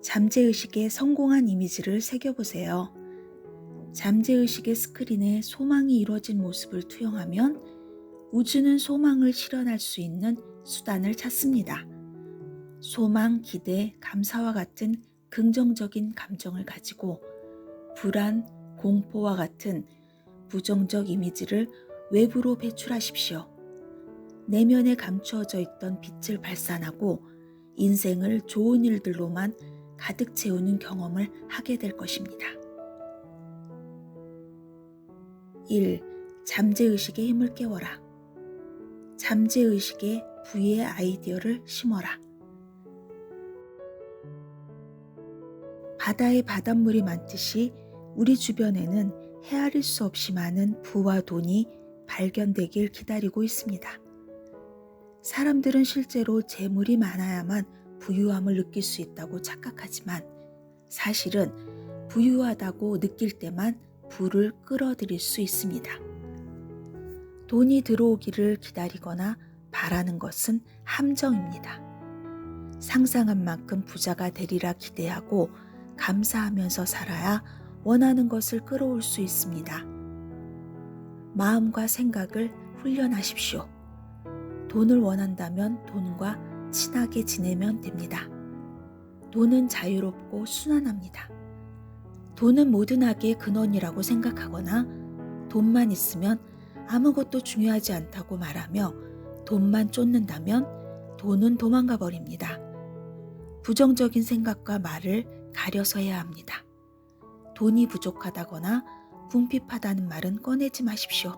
잠재의식에 성공한 이미지를 새겨보세요. 잠재의식의 스크린에 소망이 이루어진 모습을 투영하면 우주는 소망을 실현할 수 있는 수단을 찾습니다. 소망, 기대, 감사와 같은 긍정적인 감정을 가지고 불안, 공포와 같은 부정적 이미지를 외부로 배출하십시오. 내면에 감추어져 있던 빛을 발산하고 인생을 좋은 일들로만 가득 채우는 경험을 하게 될 것입니다. 1. 잠재의식의 힘을 깨워라. 잠재의식에 부의 아이디어를 심어라. 바다에 바닷물이 많듯이 우리 주변에는 헤아릴 수 없이 많은 부와 돈이 발견되길 기다리고 있습니다. 사람들은 실제로 재물이 많아야만 부유함을 느낄 수 있다고 착각하지만 사실은 부유하다고 느낄 때만 부를 끌어들일 수 있습니다. 돈이 들어오기를 기다리거나 바라는 것은 함정입니다. 상상한 만큼 부자가 되리라 기대하고 감사하면서 살아야 원하는 것을 끌어올 수 있습니다. 마음과 생각을 훈련하십시오. 돈을 원한다면 돈과 친하게 지내면 됩니다. 돈은 자유롭고 순환합니다. 돈은 모든 악의 근원이라고 생각하거나 돈만 있으면 아무것도 중요하지 않다고 말하며 돈만 쫓는다면 돈은 도망가 버립니다. 부정적인 생각과 말을 가려서 해야 합니다. 돈이 부족하다거나 궁핍하다는 말은 꺼내지 마십시오.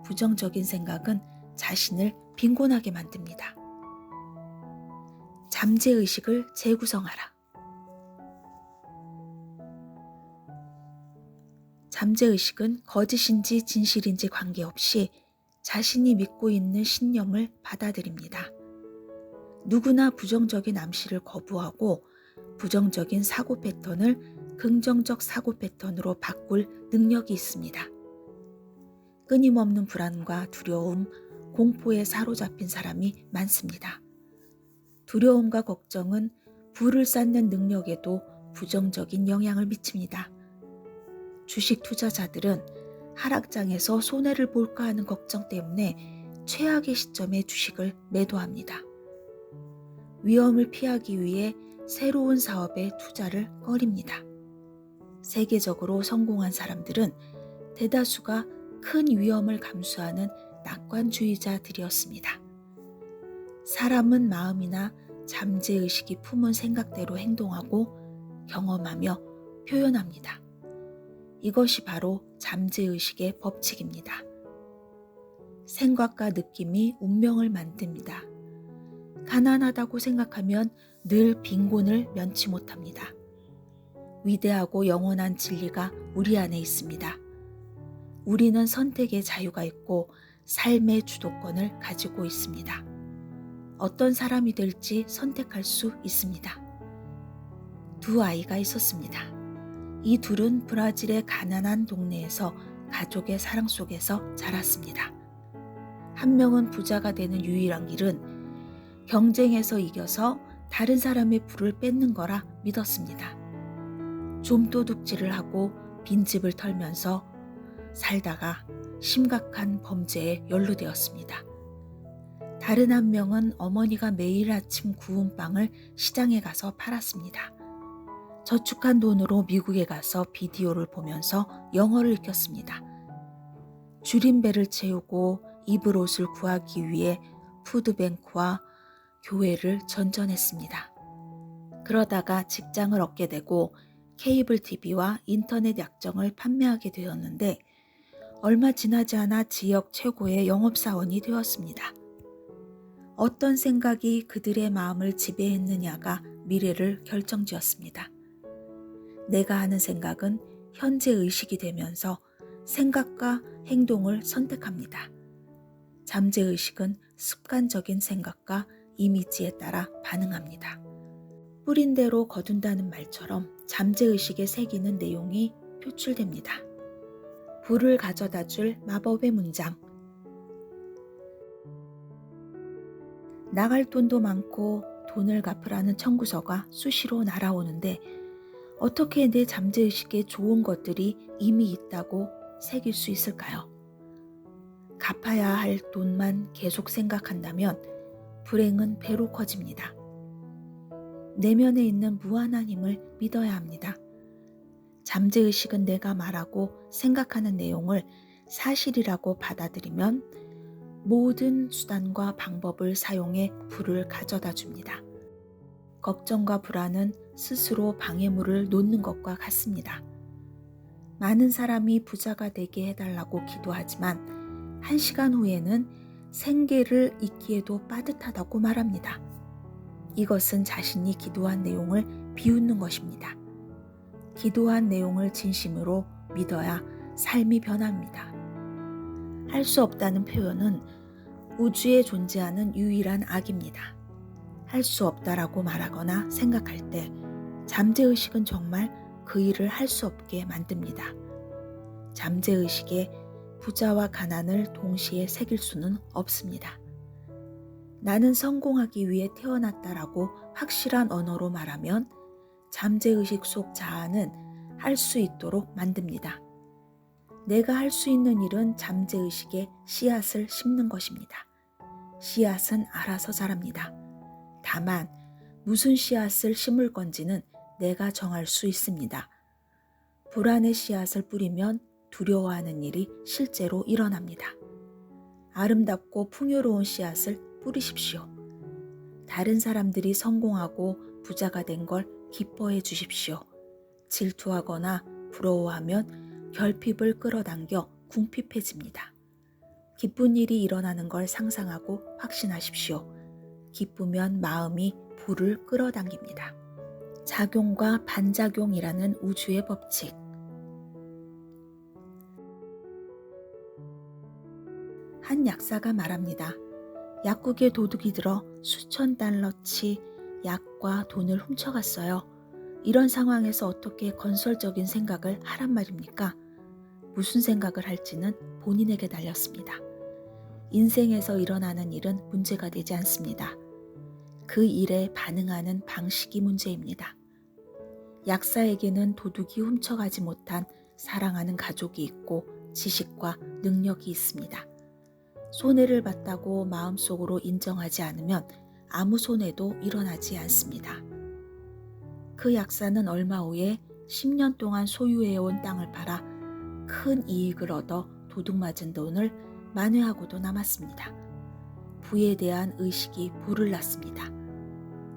부정적인 생각은 자신을 빈곤하게 만듭니다. 잠재의식을 재구성하라. 잠재의식은 거짓인지 진실인지 관계없이 자신이 믿고 있는 신념을 받아들입니다. 누구나 부정적인 암시를 거부하고 부정적인 사고 패턴을 긍정적 사고 패턴으로 바꿀 능력이 있습니다. 끊임없는 불안과 두려움, 공포에 사로잡힌 사람이 많습니다. 두려움과 걱정은 부를 쌓는 능력에도 부정적인 영향을 미칩니다. 주식 투자자들은 하락장에서 손해를 볼까 하는 걱정 때문에 최악의 시점에 주식을 매도합니다. 위험을 피하기 위해 새로운 사업에 투자를 꺼립니다. 세계적으로 성공한 사람들은 대다수가 큰 위험을 감수하는 낙관주의자들이었습니다. 사람은 마음이나 잠재의식이 품은 생각대로 행동하고 경험하며 표현합니다. 이것이 바로 잠재의식의 법칙입니다. 생각과 느낌이 운명을 만듭니다. 가난하다고 생각하면 늘 빈곤을 면치 못합니다. 위대하고 영원한 진리가 우리 안에 있습니다. 우리는 선택의 자유가 있고 삶의 주도권을 가지고 있습니다. 어떤 사람이 될지 선택할 수 있습니다. 두 아이가 있었습니다. 이 둘은 브라질의 가난한 동네에서 가족의 사랑 속에서 자랐습니다. 한 명은 부자가 되는 유일한 길은 경쟁에서 이겨서 다른 사람의 부를 뺏는 거라 믿었습니다. 좀도둑질을 하고 빈집을 털면서 살다가 심각한 범죄에 연루되었습니다. 다른 한 명은 어머니가 매일 아침 구운 빵을 시장에 가서 팔았습니다. 저축한 돈으로 미국에 가서 비디오를 보면서 영어를 익혔습니다. 줄인 배를 채우고 입을 옷을 구하기 위해 푸드뱅크와 교회를 전전했습니다. 그러다가 직장을 얻게 되고 케이블 TV와 인터넷 약정을 판매하게 되었는데 얼마 지나지 않아 지역 최고의 영업사원이 되었습니다. 어떤 생각이 그들의 마음을 지배했느냐가 미래를 결정지었습니다. 내가 하는 생각은 현재 의식이 되면서 생각과 행동을 선택합니다. 잠재의식은 습관적인 생각과 이미지에 따라 반응합니다. 뿌린 대로 거둔다는 말처럼 잠재의식에 새기는 내용이 표출됩니다. 부를 가져다 줄 마법의 문장. 나갈 돈도 많고 돈을 갚으라는 청구서가 수시로 날아오는데 어떻게 내 잠재의식에 좋은 것들이 이미 있다고 새길 수 있을까요? 갚아야 할 돈만 계속 생각한다면 불행은 배로 커집니다. 내면에 있는 무한한 힘을 믿어야 합니다. 잠재의식은 내가 말하고 생각하는 내용을 사실이라고 받아들이면 모든 수단과 방법을 사용해 부를 가져다 줍니다. 걱정과 불안은 스스로 방해물을 놓는 것과 같습니다. 많은 사람이 부자가 되게 해달라고 기도하지만 1시간 후에는 생계를 잊기에도 빠듯하다고 말합니다. 이것은 자신이 기도한 내용을 비웃는 것입니다. 기도한 내용을 진심으로 믿어야 삶이 변합니다. 할 수 없다는 표현은 우주에 존재하는 유일한 악입니다. 할 수 없다라고 말하거나 생각할 때 잠재의식은 정말 그 일을 할 수 없게 만듭니다. 잠재의식에 부자와 가난을 동시에 새길 수는 없습니다. 나는 성공하기 위해 태어났다라고 확실한 언어로 말하면 잠재의식 속 자아는 할 수 있도록 만듭니다. 내가 할 수 있는 일은 잠재의식에 씨앗을 심는 것입니다. 씨앗은 알아서 자랍니다. 다만 무슨 씨앗을 심을 건지는 내가 정할 수 있습니다. 불안의 씨앗을 뿌리면 두려워하는 일이 실제로 일어납니다. 아름답고 풍요로운 씨앗을 뿌리십시오. 다른 사람들이 성공하고 부자가 된 걸 기뻐해 주십시오. 질투하거나 부러워하면 결핍을 끌어당겨 궁핍해집니다. 기쁜 일이 일어나는 걸 상상하고 확신하십시오. 기쁘면 마음이 부를 끌어당깁니다. 작용과 반작용이라는 우주의 법칙. 한 약사가 말합니다. 약국에 도둑이 들어 수천 달러치 약과 돈을 훔쳐갔어요. 이런 상황에서 어떻게 건설적인 생각을 하란 말입니까? 무슨 생각을 할지는 본인에게 달렸습니다. 인생에서 일어나는 일은 문제가 되지 않습니다. 그 일에 반응하는 방식이 문제입니다. 약사에게는 도둑이 훔쳐가지 못한 사랑하는 가족이 있고 지식과 능력이 있습니다. 손해를 봤다고 마음속으로 인정하지 않으면 아무 손해도 일어나지 않습니다. 그 약사는 얼마 후에 10년 동안 소유해온 땅을 팔아 큰 이익을 얻어 도둑맞은 돈을 만회하고도 남았습니다. 부에 대한 의식이 불을 났습니다.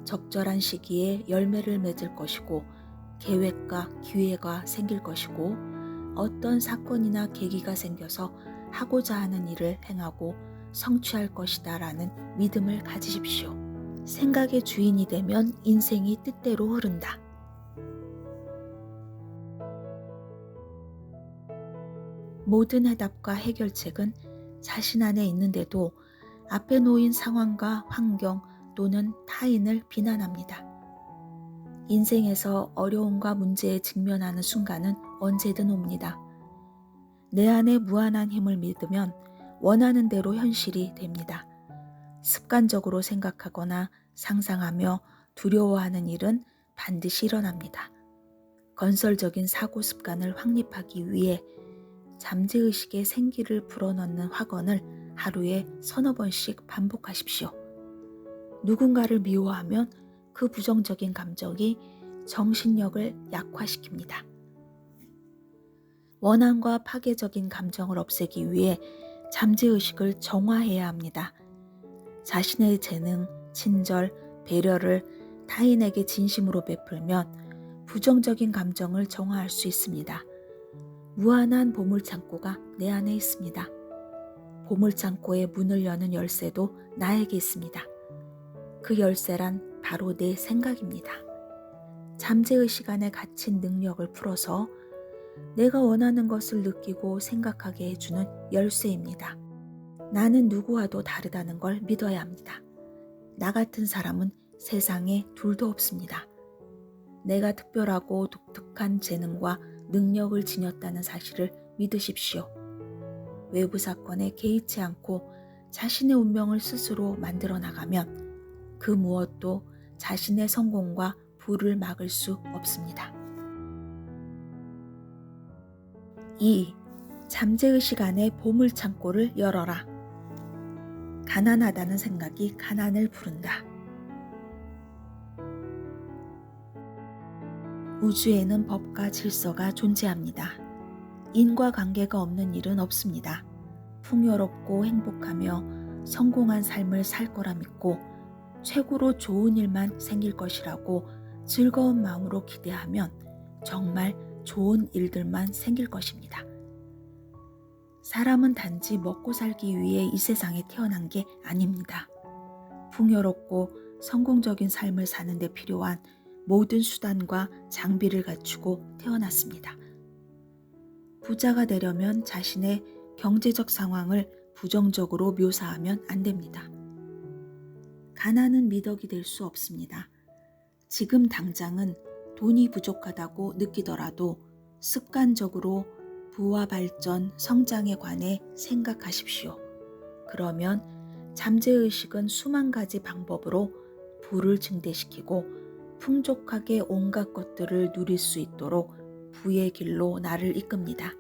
적절한 시기에 열매를 맺을 것이고 계획과 기회가 생길 것이고 어떤 사건이나 계기가 생겨서 하고자 하는 일을 행하고 성취할 것이다 라는 믿음을 가지십시오. 생각의 주인이 되면 인생이 뜻대로 흐른다. 모든 해답과 해결책은 자신 안에 있는데도 앞에 놓인 상황과 환경 또는 타인을 비난합니다. 인생에서 어려움과 문제에 직면하는 순간은 언제든 옵니다. 내 안에 무한한 힘을 믿으면 원하는 대로 현실이 됩니다. 습관적으로 생각하거나 상상하며 두려워하는 일은 반드시 일어납니다. 건설적인 사고 습관을 확립하기 위해 잠재의식의 생기를 불어넣는 확언을 하루에 서너 번씩 반복하십시오. 누군가를 미워하면 그 부정적인 감정이 정신력을 약화시킵니다. 원한과 파괴적인 감정을 없애기 위해 잠재의식을 정화해야 합니다. 자신의 재능, 친절, 배려를 타인에게 진심으로 베풀면 부정적인 감정을 정화할 수 있습니다. 무한한 보물창고가 내 안에 있습니다. 보물창고의 문을 여는 열쇠도 나에게 있습니다. 그 열쇠란 바로 내 생각입니다. 잠재의식 안에 갇힌 능력을 풀어서 내가 원하는 것을 느끼고 생각하게 해주는 열쇠입니다. 나는 누구와도 다르다는 걸 믿어야 합니다. 나 같은 사람은 세상에 둘도 없습니다. 내가 특별하고 독특한 재능과 능력을 지녔다는 사실을 믿으십시오. 외부 사건에 개의치 않고 자신의 운명을 스스로 만들어 나가면 그 무엇도 자신의 성공과 부를 막을 수 없습니다. 2. 잠재의식 안에 보물창고를 열어라. 가난하다는 생각이 가난을 부른다. 우주에는 법과 질서가 존재합니다. 인과관계가 없는 일은 없습니다. 풍요롭고 행복하며 성공한 삶을 살 거라 믿고 최고로 좋은 일만 생길 것이라고 즐거운 마음으로 기대하면 정말 좋은 일들만 생길 것입니다. 사람은 단지 먹고 살기 위해 이 세상에 태어난 게 아닙니다. 풍요롭고 성공적인 삶을 사는 데 필요한 모든 수단과 장비를 갖추고 태어났습니다. 부자가 되려면 자신의 경제적 상황을 부정적으로 묘사하면 안 됩니다. 가난은 미덕이 될 수 없습니다. 지금 당장은 돈이 부족하다고 느끼더라도 습관적으로 부와 발전, 성장에 관해 생각하십시오. 그러면 잠재의식은 수만 가지 방법으로 부를 증대시키고 풍족하게 온갖 것들을 누릴 수 있도록 부의 길로 나를 이끕니다.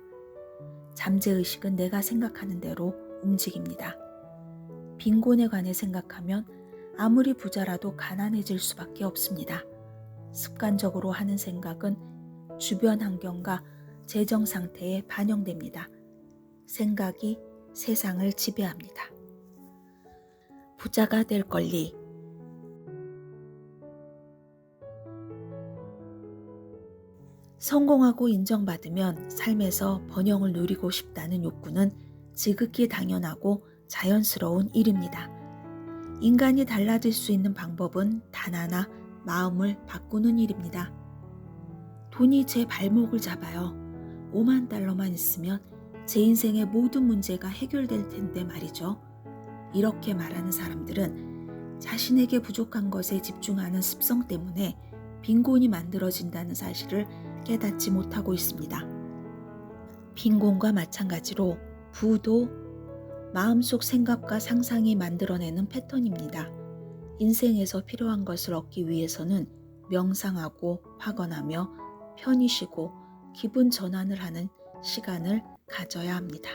잠재의식은 내가 생각하는 대로 움직입니다. 빈곤에 관해 생각하면 아무리 부자라도 가난해질 수밖에 없습니다. 습관적으로 하는 생각은 주변 환경과 재정 상태에 반영됩니다. 생각이 세상을 지배합니다. 부자가 될 권리. 성공하고 인정받으면 삶에서 번영을 누리고 싶다는 욕구는 지극히 당연하고 자연스러운 일입니다. 인간이 달라질 수 있는 방법은 단 하나, 마음을 바꾸는 일입니다. 돈이 제 발목을 잡아요. 5만 달러만 있으면 제 인생의 모든 문제가 해결될 텐데 말이죠. 이렇게 말하는 사람들은 자신에게 부족한 것에 집중하는 습성 때문에 빈곤이 만들어진다는 사실을 깨닫지 못하고 있습니다. 빈곤과 마찬가지로 부도 마음속 생각과 상상이 만들어내는 패턴입니다. 인생에서 필요한 것을 얻기 위해서는 명상하고 확언하며 편히 쉬고 기분 전환을 하는 시간을 가져야 합니다.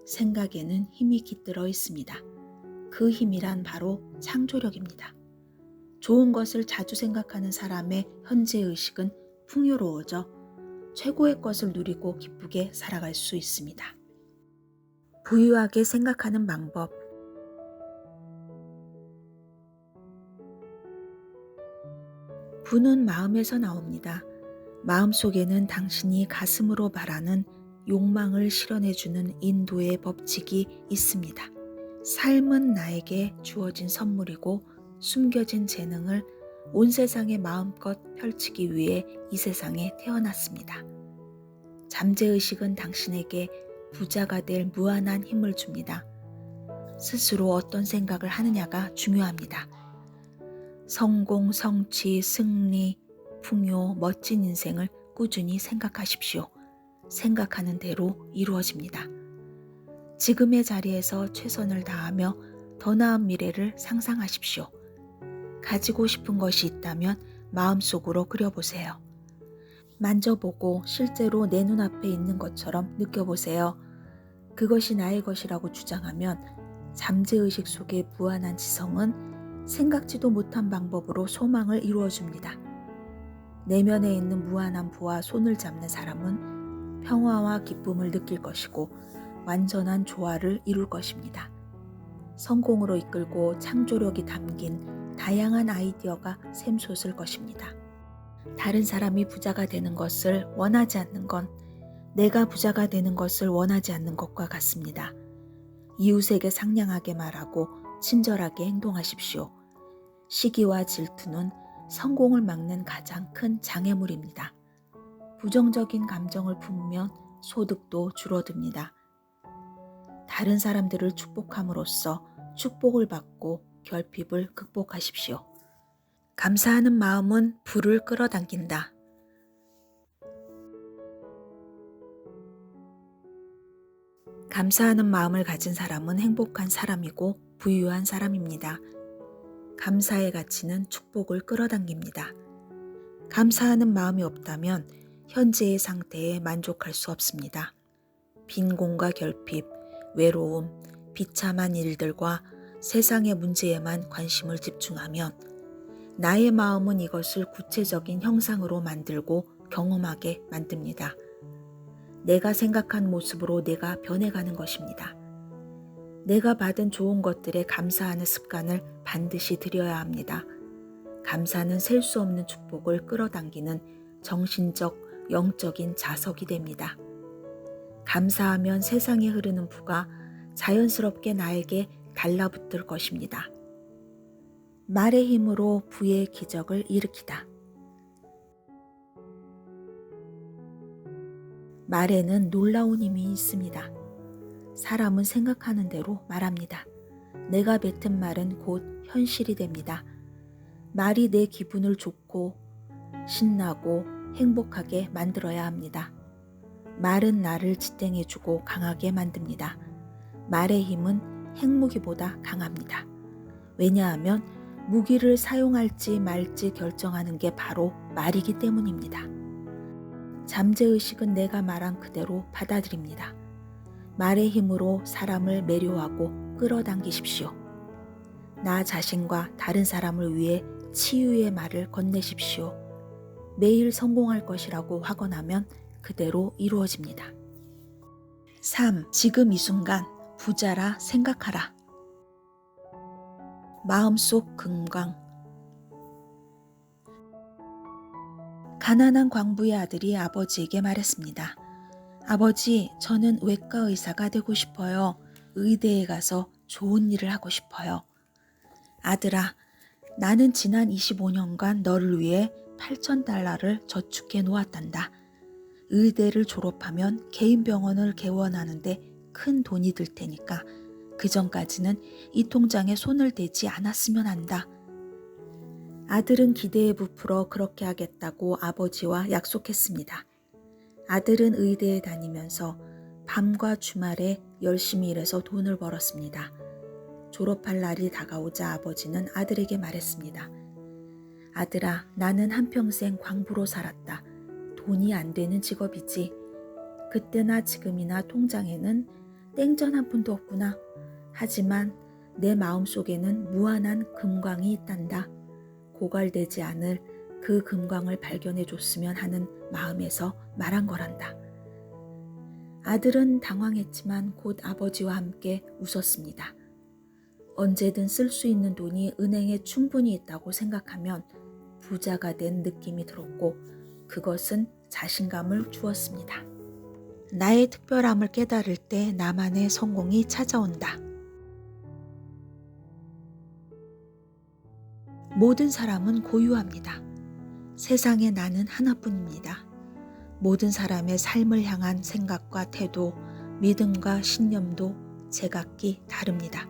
생각에는 힘이 깃들어 있습니다. 그 힘이란 바로 창조력입니다. 좋은 것을 자주 생각하는 사람의 현재의식은 풍요로워져 최고의 것을 누리고 기쁘게 살아갈 수 있습니다. 부유하게 생각하는 방법. 부는 마음에서 나옵니다. 마음속에는 당신이 가슴으로 바라는 욕망을 실현해주는 인도의 법칙이 있습니다. 삶은 나에게 주어진 선물이고 숨겨진 재능을 온 세상에 마음껏 펼치기 위해 이 세상에 태어났습니다. 잠재의식은 당신에게 부자가 될 무한한 힘을 줍니다. 스스로 어떤 생각을 하느냐가 중요합니다. 성공, 성취, 승리, 풍요, 멋진 인생을 꾸준히 생각하십시오. 생각하는 대로 이루어집니다. 지금의 자리에서 최선을 다하며 더 나은 미래를 상상하십시오. 가지고 싶은 것이 있다면 마음속으로 그려보세요. 만져보고 실제로 내 눈앞에 있는 것처럼 느껴보세요. 그것이 나의 것이라고 주장하면 잠재의식 속의 무한한 지성은 생각지도 못한 방법으로 소망을 이루어줍니다. 내면에 있는 무한한 부와 손을 잡는 사람은 평화와 기쁨을 느낄 것이고 완전한 조화를 이룰 것입니다. 성공으로 이끌고 창조력이 담긴 다양한 아이디어가 샘솟을 것입니다. 다른 사람이 부자가 되는 것을 원하지 않는 건 내가 부자가 되는 것을 원하지 않는 것과 같습니다. 이웃에게 상냥하게 말하고 친절하게 행동하십시오. 시기와 질투는 성공을 막는 가장 큰 장애물입니다. 부정적인 감정을 품으면 소득도 줄어듭니다. 다른 사람들을 축복함으로써 축복을 받고 결핍을 극복하십시오. 감사하는 마음은 부를 끌어당긴다. 감사하는 마음을 가진 사람은 행복한 사람이고 부유한 사람입니다. 감사의 가치는 축복을 끌어당깁니다. 감사하는 마음이 없다면 현재의 상태에 만족할 수 없습니다. 빈곤과 결핍, 외로움, 비참한 일들과 세상의 문제에만 관심을 집중하면 나의 마음은 이것을 구체적인 형상으로 만들고 경험하게 만듭니다. 내가 생각한 모습으로 내가 변해가는 것입니다. 내가 받은 좋은 것들에 감사하는 습관을 반드시 들여야 합니다. 감사는 셀 수 없는 축복을 끌어당기는 정신적, 영적인 자석이 됩니다. 감사하면 세상에 흐르는 부가 자연스럽게 나에게 달라붙을 것입니다. 말의 힘으로 부의 기적을 일으키다. 말에는 놀라운 힘이 있습니다. 사람은 생각하는 대로 말합니다. 내가 뱉은 말은 곧 현실이 됩니다. 말이 내 기분을 좋고 신나고 행복하게 만들어야 합니다. 말은 나를 지탱해주고 강하게 만듭니다. 말의 힘은 핵무기보다 강합니다. 왜냐하면 무기를 사용할지 말지 결정하는 게 바로 말이기 때문입니다. 잠재의식은 내가 말한 그대로 받아들입니다. 말의 힘으로 사람을 매료하고 끌어당기십시오. 나 자신과 다른 사람을 위해 치유의 말을 건네십시오. 매일 성공할 것이라고 확언하면 그대로 이루어집니다. 3. 지금 이 순간 부자라 생각하라. 마음속 금광. 가난한 광부의 아들이 아버지에게 말했습니다. 아버지, 저는 외과 의사가 되고 싶어요. 의대에 가서 좋은 일을 하고 싶어요. 아들아, 나는 지난 25년간 너를 위해 $8,000를 저축해 놓았단다. 의대를 졸업하면 개인 병원을 개원하는데 큰 돈이 들 테니까 그 전까지는 이 통장에 손을 대지 않았으면 한다. 아들은 기대에 부풀어 그렇게 하겠다고 아버지와 약속했습니다. 아들은 의대에 다니면서 밤과 주말에 열심히 일해서 돈을 벌었습니다. 졸업할 날이 다가오자 아버지는 아들에게 말했습니다. 아들아, 나는 한평생 광부로 살았다. 돈이 안 되는 직업이지. 그때나 지금이나 통장에는 땡전 한 푼도 없구나. 하지만 내 마음속에는 무한한 금광이 있단다. 고갈되지 않을 그 금광을 발견해 줬으면 하는 마음에서 말한 거란다. 아들은 당황했지만 곧 아버지와 함께 웃었습니다. 언제든 쓸 수 있는 돈이 은행에 충분히 있다고 생각하면 부자가 된 느낌이 들었고 그것은 자신감을 주었습니다. 나의 특별함을 깨달을 때 나만의 성공이 찾아온다. 모든 사람은 고유합니다. 세상에 나는 하나뿐입니다. 모든 사람의 삶을 향한 생각과 태도, 믿음과 신념도 제각기 다릅니다.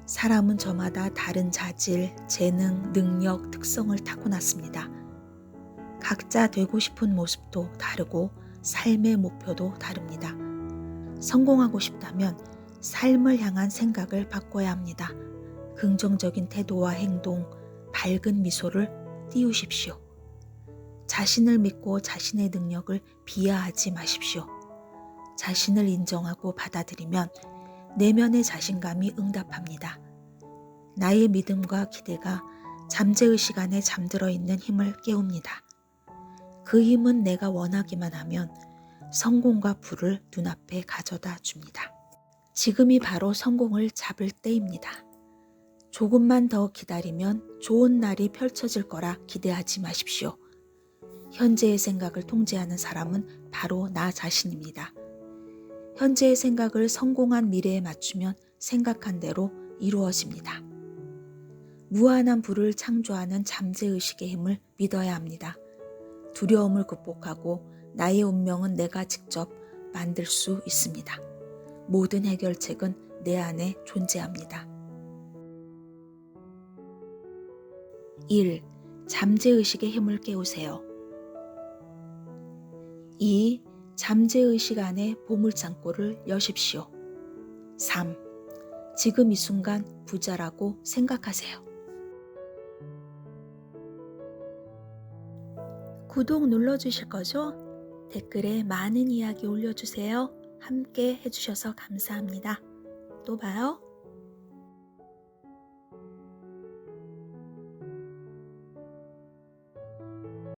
사람은 저마다 다른 자질, 재능, 능력, 특성을 타고났습니다. 각자 되고 싶은 모습도 다르고 삶의 목표도 다릅니다. 성공하고 싶다면 삶을 향한 생각을 바꿔야 합니다. 긍정적인 태도와 행동, 밝은 미소를 띄우십시오. 자신을 믿고 자신의 능력을 비하하지 마십시오. 자신을 인정하고 받아들이면 내면의 자신감이 응답합니다. 나의 믿음과 기대가 잠재의식 안에 잠들어 있는 힘을 깨웁니다. 그 힘은 내가 원하기만 하면 성공과 부를 눈앞에 가져다 줍니다. 지금이 바로 성공을 잡을 때입니다. 조금만 더 기다리면 좋은 날이 펼쳐질 거라 기대하지 마십시오. 현재의 생각을 통제하는 사람은 바로 나 자신입니다. 현재의 생각을 성공한 미래에 맞추면 생각한 대로 이루어집니다. 무한한 부를 창조하는 잠재의식의 힘을 믿어야 합니다. 두려움을 극복하고 나의 운명은 내가 직접 만들 수 있습니다. 모든 해결책은 내 안에 존재합니다. 1. 잠재의식의 힘을 깨우세요. 2. 잠재의식 안에 보물창고를 여십시오. 3. 지금 이 순간 부자라고 생각하세요. 구독 눌러주실 거죠? 댓글에 많은 이야기 올려주세요. 함께 해주셔서 감사합니다. 또 봐요.